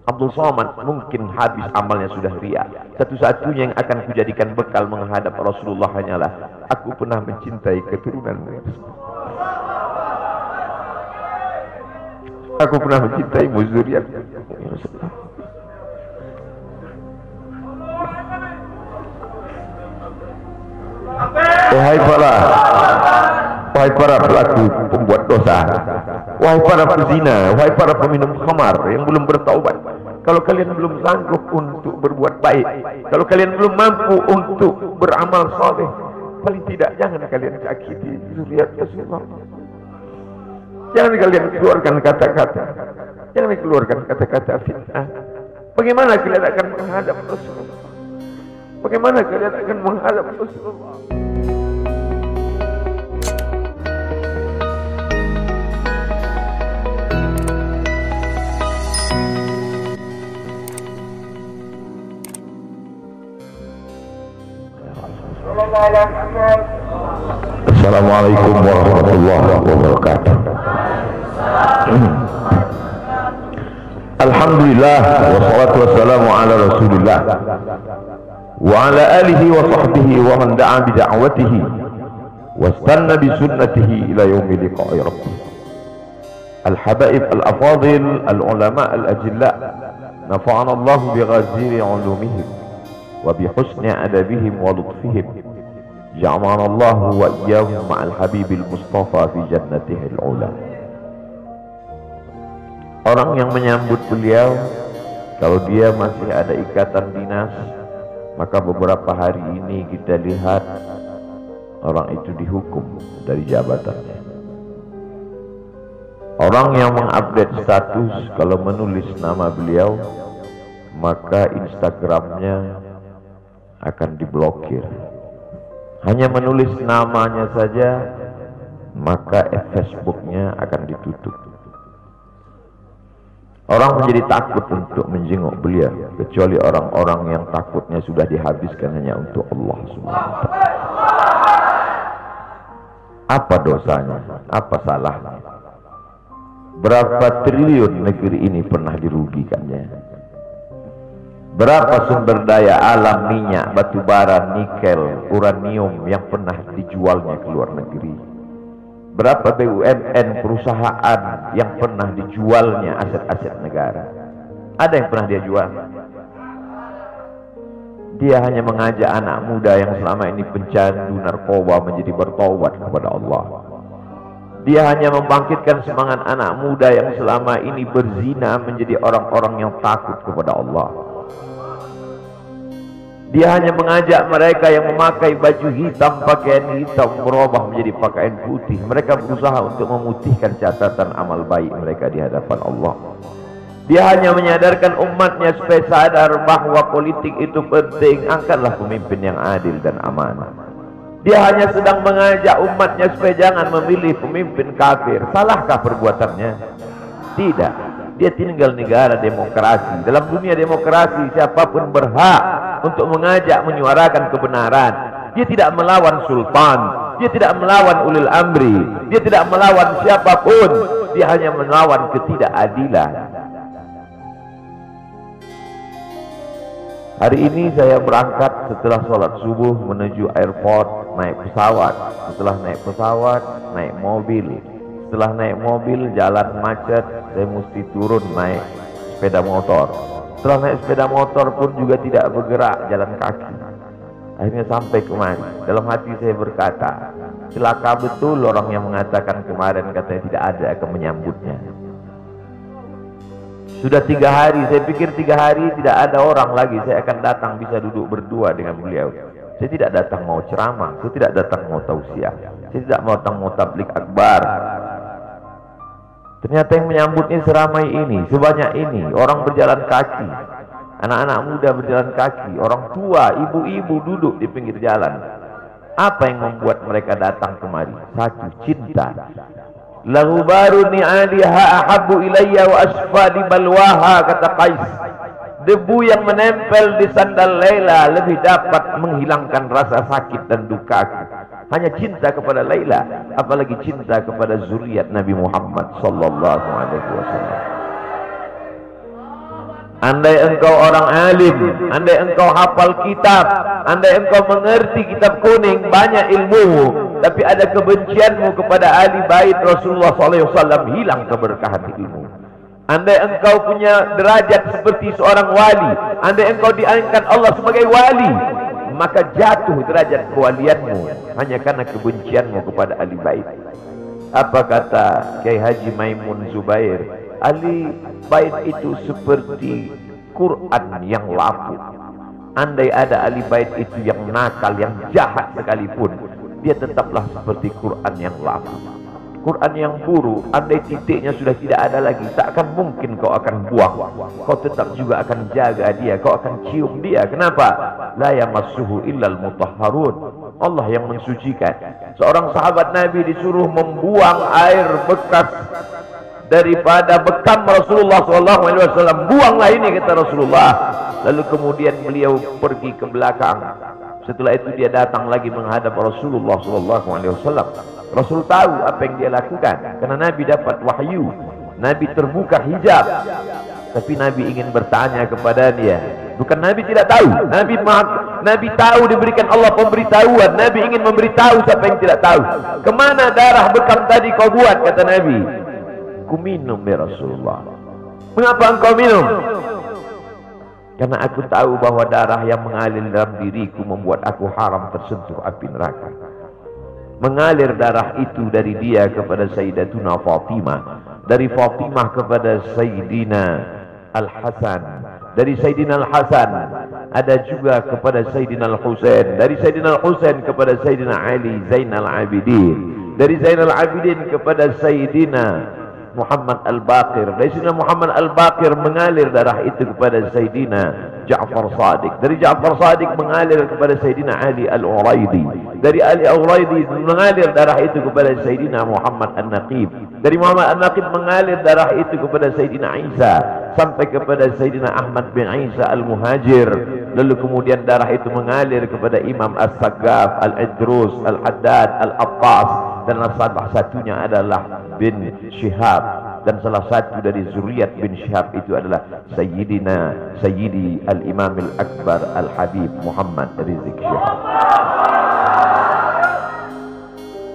Abdul Somad mungkin habis amalnya sudah ria. Satu-satunya yang akan kujadikan bekal menghadap Rasulullah hanyalah aku pernah mencintai keturunanmu ya Rasulullah. Aku pernah mencintaimu zuriat ya Rasulullah. Wahai para pelaku pembuat dosa, wahai para pezina, wahai para peminum khamar yang belum bertaubat, kalau kalian belum sanggup untuk berbuat baik, kalau kalian belum mampu untuk beramal saleh, paling tidak jangan kalian sakiti zuriat Rasulullah. Jangan kalian keluarkan kata-kata, jangan keluarkan kata-kata fitnah. Bagaimana kalian akan menghadap Rasulullah? Bagaimana kalian akan menghadap Rasulullah? Assalamualaikum warahmatullahi wabarakatuh. Alhamdulillah wassalatu wassalamu ala Rasulillah wa ala alihi wa sahbihi wa man da'a bi da'watihi wastanna bi sunnatihi ila yaumi liqa'i rabbih. Al-habaib al-afadil al-ulama al-ajilla nafa'ana Allah bi ghaziri ulumihim wa bi husni adabihim wa lutfihim. Ja'alana Allah wa iyyahum ma'al habibil mustafa fi jannatihil ula. Orang yang menyambut beliau, kalau dia masih ada ikatan dinas, maka beberapa hari ini kita lihat orang itu dihukum dari jabatannya. Orang yang mengupdate status kalau menulis nama beliau, maka Instagramnya akan diblokir. Hanya menulis namanya saja, maka Facebooknya akan ditutup. Orang menjadi takut untuk menjenguk beliau, kecuali orang-orang yang takutnya sudah dihabiskan hanya untuk Allah Subhanahu wa ta'ala. Apa dosanya? Apa salahnya? Berapa triliun negeri ini pernah dirugikannya? Berapa sumber daya alam, minyak, batu bara, nikel, uranium yang pernah dijualnya ke luar negeri? Berapa BUMN perusahaan yang pernah dijualnya aset-aset negara? Ada yang pernah dia jual? Dia hanya mengajak anak muda yang selama ini pencandu narkoba menjadi bertaubat kepada Allah. Dia hanya membangkitkan semangat anak muda yang selama ini berzina menjadi orang-orang yang takut kepada Allah. Dia hanya mengajak mereka yang memakai baju hitam, pakaian hitam, merubah menjadi pakaian putih. Mereka berusaha untuk memutihkan catatan amal baik mereka di hadapan Allah. Dia hanya menyadarkan umatnya supaya sadar bahwa politik itu penting. Angkatlah pemimpin yang adil dan amanah. Dia hanya sedang mengajak umatnya supaya jangan memilih pemimpin kafir. Salahkah perbuatannya? Tidak. Dia tinggal negara demokrasi. Dalam dunia demokrasi, siapapun berhak untuk mengajak menyuarakan kebenaran. Dia tidak melawan sultan, dia tidak melawan ulil amri, dia tidak melawan siapapun. Dia hanya melawan ketidakadilan. Hari ini saya berangkat setelah sholat subuh menuju airport, naik pesawat. Setelah naik pesawat, naik mobil. Setelah naik mobil, jalan macet, saya mesti turun naik sepeda motor. Setelah naik sepeda motor pun juga tidak bergerak, jalan kaki. Akhirnya sampai kemari. Dalam hati saya berkata, celaka betul orang yang mengatakan kemarin katanya tidak ada akan menyambutnya. Sudah 3 hari, saya pikir 3 hari tidak ada orang lagi. Saya akan datang bisa duduk berdua dengan beliau. Saya tidak datang mau ceramah, saya tidak datang mau tausiah, saya tidak mau datang mau tablik akbar. Ternyata yang menyambutnya seramai ini, sebanyak ini, orang berjalan kaki, anak-anak muda berjalan kaki, orang tua, ibu-ibu duduk di pinggir jalan. Apa yang membuat mereka datang kemari? Satu, cinta. Lahu baru ni'aliha ahabbu ilayya wa asfadi balwaha, kata Qais. Debu yang menempel di sandal Laila lebih dapat menghilangkan rasa sakit dan duka. Hanya cinta kepada Laila, apalagi cinta kepada zuriat Nabi Muhammad sallallahu alaihi wasallam. Andai engkau orang alim, andai engkau hafal kitab, andai engkau mengerti kitab kuning, banyak ilmu, tapi ada kebencianmu kepada ahli bait Rasulullah SAW, hilang keberkahan ilmu. Andai engkau punya derajat seperti seorang wali, andai engkau diangkat Allah sebagai wali, maka jatuh derajat kewalianmu hanya karena kebencianmu kepada ahli bait. Apa kata Kiai Haji Maimun Zubair? Ahli bait itu seperti Quran yang lapuk. Andai ada ahli bait itu yang nakal, yang jahat sekalipun, dia tetaplah seperti Quran yang lapuk. Quran yang buruk, andai titiknya sudah tidak ada lagi, tak akan mungkin kau akan buang. Kau tetap juga akan jaga dia, kau akan cium dia. Kenapa? La yamassuhu illal mutahharun. Allah yang mensucikan. Seorang sahabat Nabi disuruh membuang air bekas daripada bekam Rasulullah SAW. Buanglah ini, kata Rasulullah. Lalu kemudian beliau pergi ke belakang. Setelah itu dia datang lagi menghadap Rasulullah SAW. Rasul tahu apa yang dia lakukan, karena Nabi dapat wahyu, Nabi terbuka hijab. Tapi Nabi ingin bertanya kepada dia. Bukan Nabi tidak tahu, Nabi tahu, diberikan Allah pemberitahuan. Nabi ingin memberitahu siapa yang tidak tahu. Kemana darah bekam tadi kau buat, kata Nabi. Ku minum ya Rasulullah. Mengapa engkau minum? Karena aku tahu bahwa darah yang mengalir dalam diriku membuat aku haram tersentuh api neraka. Mengalir darah itu dari dia kepada Sayyidatuna Fatimah, dari Fatimah kepada Sayyidina Al-Hasan, dari Sayyidina Al-Hasan ada juga kepada Sayyidina Al-Husain, dari Sayyidina Al-Husain kepada Sayyidina Ali Zainal Abidin, dari Zainal Abidin kepada Sayyidina Muhammad Al-Baqir, dari Sayyidina Muhammad Al-Baqir mengalir darah itu kepada Sayyidina Ja'far Sadiq, dari Ja'far Sadiq mengalir kepada Sayyidina Ali Al-Uraidi, dari Ali Al-Uraidi mengalir darah itu kepada Sayyidina Muhammad An-Naqib, dari Muhammad An-Naqib mengalir darah itu kepada Sayyidina Isa sampai kepada Sayyidina Ahmad bin Isa Al-Muhajir. Lalu kemudian darah itu mengalir kepada Imam As-Saggaf, Al-Idrus, Al-Haddad, Al-Abbas, dan salah satunya adalah bin Syihab, dan salah satu dari zuriat bin Syihab itu adalah Sayyidi Al-Imam Al-Akbar Al-Habib Muhammad Rizik Syihab.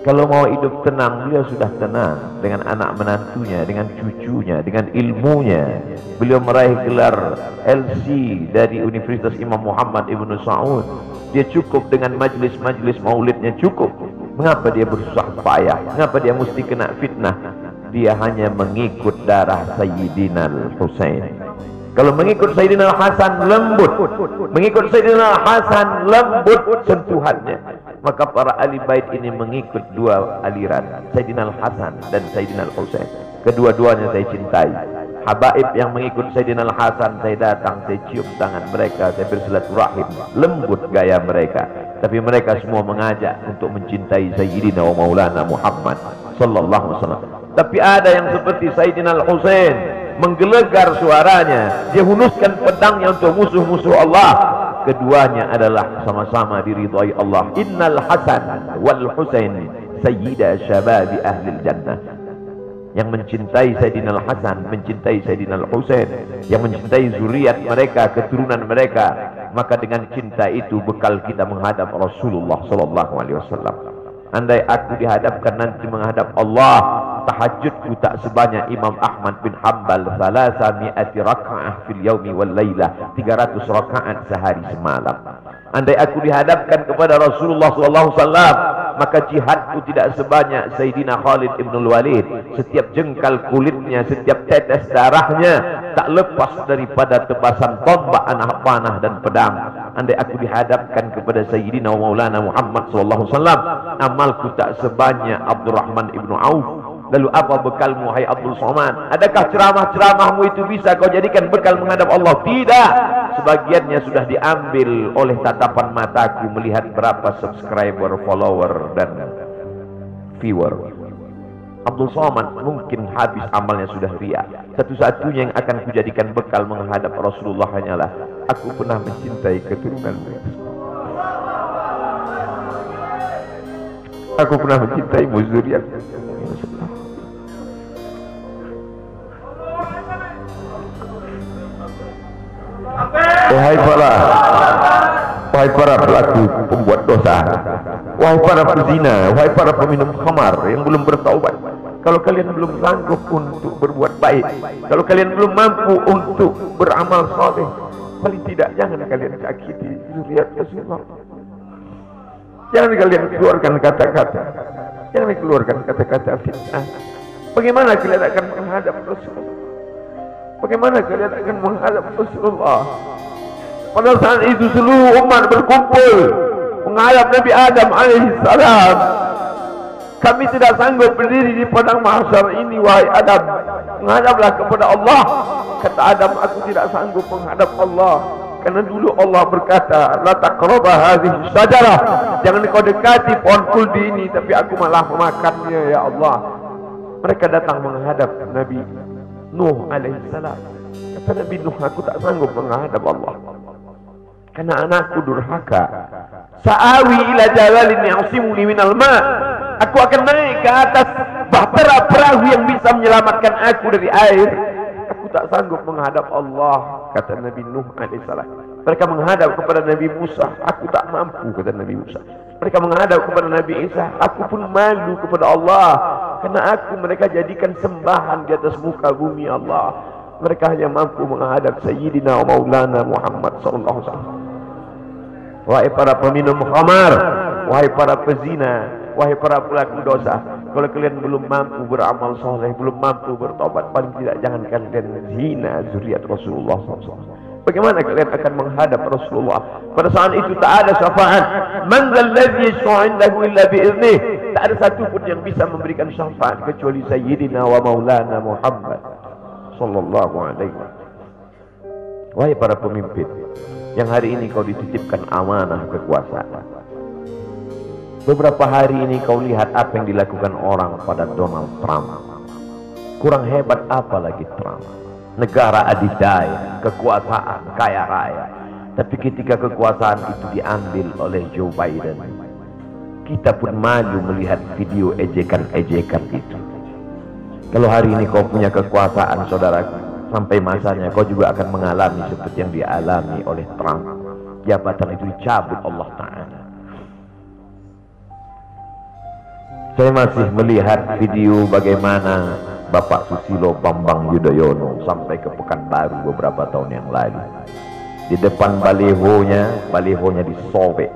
Kalau mau hidup tenang, beliau sudah tenang dengan anak menantunya, dengan cucunya, dengan ilmunya. Beliau meraih gelar LC dari Universitas Imam Muhammad Ibn Saud. Dia cukup dengan majlis-majlis maulidnya, cukup. Mengapa dia bersusah payah? Mengapa dia mesti kena fitnah? Dia hanya mengikut darah Sayyidina Al-Husain. Kalau mengikut Sayyidina Al-Hasan lembut, mengikut Sayyidina Al-Hasan lembut sentuhannya. Maka para ahli bait ini mengikut dua aliran, Sayyidina Al-Hasan dan Sayyidina Al-Husain. Kedua-duanya saya cintai. Habaib yang mengikut Sayyidina Al-Hasan, saya datang, saya cium tangan mereka, saya bersilaturahim, lembut gaya mereka. Tapi mereka semua mengajak untuk mencintai Sayyidina wa Maulana Muhammad sallallahu alaihi wasallam. Tapi ada yang seperti Sayyidina Al-Husain, menggelegar suaranya, dia hunuskan pedangnya untuk musuh-musuh Allah. Keduanya adalah sama-sama diridhai Allah. Innal Hasan wal Husain sayyida syababi ahlil jannah. Yang mencintai Sayyidina Al-Hasan, mencintai Sayyidina Al-Husain, yang mencintai zuriat mereka, keturunan mereka, maka dengan cinta itu bekal kita menghadap Rasulullah sallallahu alaihi wasallam. Andai aku dihadapkan nanti menghadap Allah, tahajudku tak sebanyak Imam Ahmad bin Hanbal, 300 raka'ah fil yaumi wal lailah, 300 rakaat sehari semalam. Andai aku dihadapkan kepada Rasulullah SAW, maka jihadku tidak sebanyak Sayyidina Khalid ibn Walid. Setiap jengkal kulitnya, setiap tetes darahnya tak lepas daripada tebasan tombak, anak panah dan pedang. Andai aku dihadapkan kepada Sayyidina Maulana Muhammad SAW, amalku tak sebanyak Abdurrahman ibn Auf. Lalu apa bekalmu, hai Abdul Somad? Adakah ceramah-ceramahmu itu bisa kau jadikan bekal menghadap Allah? Tidak. Sebagiannya sudah diambil oleh tatapan mataku melihat berapa subscriber, follower, dan viewer. Abdul Somad mungkin habis amalnya sudah riya. Satu-satunya yang akan kujadikan bekal menghadap Rasulullah hanyalah aku pernah mencintai keturunan mereka. Aku pernah mencintai zuriat. wahai para pelaku pembuat dosa, wahai para pezina, wahai para peminum khamar yang belum bertaubat, kalau kalian belum sanggup untuk berbuat baik, kalau kalian belum mampu untuk beramal saleh, paling tidak jangan kalian sakiti zuriat Rasulullah. Jangan kalian keluarkan kata-kata, jangan keluarkan kata-kata fitnah. Bagaimana kalian akan menghadap Rasulullah? Bagaimana kalian akan menghadap Rasulullah? Pada saat itu seluruh umat berkumpul menghadap Nabi Adam alaihissalam. Kami tidak sanggup berdiri di padang mahsyar ini, wahai Adam. Menghadaplah kepada Allah. Kata Adam, aku tidak sanggup menghadap Allah, karena dulu Allah berkata, la taqraba hadhihi syajarah, jangan kau dekati pohon kuldi ini, tapi aku malah memakannya ya Allah. Mereka datang menghadap Nabi Nuh alaihissalam. Kata Nabi Nuh, aku tak sanggup menghadap Allah karena anakku durhaka. Sa'awi ila jalalin ya'simuni minal ma', aku akan naik ke atas bahtera perahu yang bisa menyelamatkan aku dari air. Aku tak sanggup menghadap Allah, kata Nabi Nuh alaihissalam. Mereka menghadap kepada Nabi Musa, aku tak mampu, kata Nabi Musa. Mereka menghadap kepada Nabi Isa, aku pun malu kepada Allah, karena aku mereka jadikan sembahan di atas muka bumi Allah. Mereka hanya mampu menghadap Sayyidina wa Maulana Muhammad sallallahu alaihi wasallam. Wahai para peminum khamar, wahai para pezina, wahai para pelaku dosa, kalau kalian belum mampu beramal soleh, belum mampu bertobat, paling tidak jangan kalian zina zuriat Rasulullah SAW. Bagaimana kalian akan menghadap Rasulullah? Pada saat itu tak ada syafaat. Man dzalladzi yashfa'u indahu illa bi'iznih. Tak ada satu pun yang bisa memberikan syafaat kecuali Sayyidina wa Maulana Muhammad sallallahu alaihi wasallam. Wahai para pemimpin yang hari ini kau dititipkan amanah kekuasaan, beberapa hari ini kau lihat apa yang dilakukan orang pada Donald Trump. Kurang hebat apa lagi Trump? Negara adidaya, kekuasaan, kaya raya. Tapi ketika kekuasaan itu diambil oleh Joe Biden, kita pun malu melihat video ejekan-ejekan itu. Kalau hari ini kau punya kekuasaan, saudaraku, sampai masanya kau juga akan mengalami seperti yang dialami oleh Trump. Jabatan itu dicabut Allah Ta'ala. Saya masih melihat video bagaimana Bapak Susilo Bambang Yudhoyono sampai ke Pekanbaru beberapa tahun yang lalu. Di depan balihonya disobek.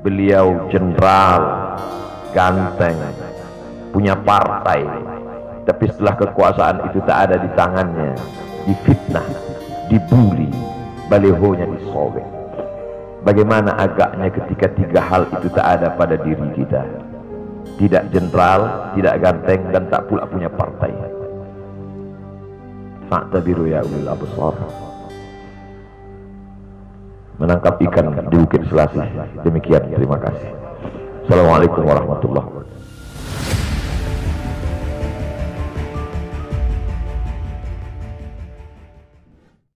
Beliau jenderal, ganteng, punya partai, tapi setelah kekuasaan itu tak ada di tangannya, difitnah, dibuli, balihonya disobek. Bagaimana agaknya ketika tiga hal itu tak ada pada diri kita? Tidak jenderal, tidak ganteng, dan tak pula punya partai. Fa'tabiru ya ulil absar. Menangkap ikan di Bukit Selasih. Demikian, terima kasih. Assalamualaikum warahmatullahi wabarakatuh.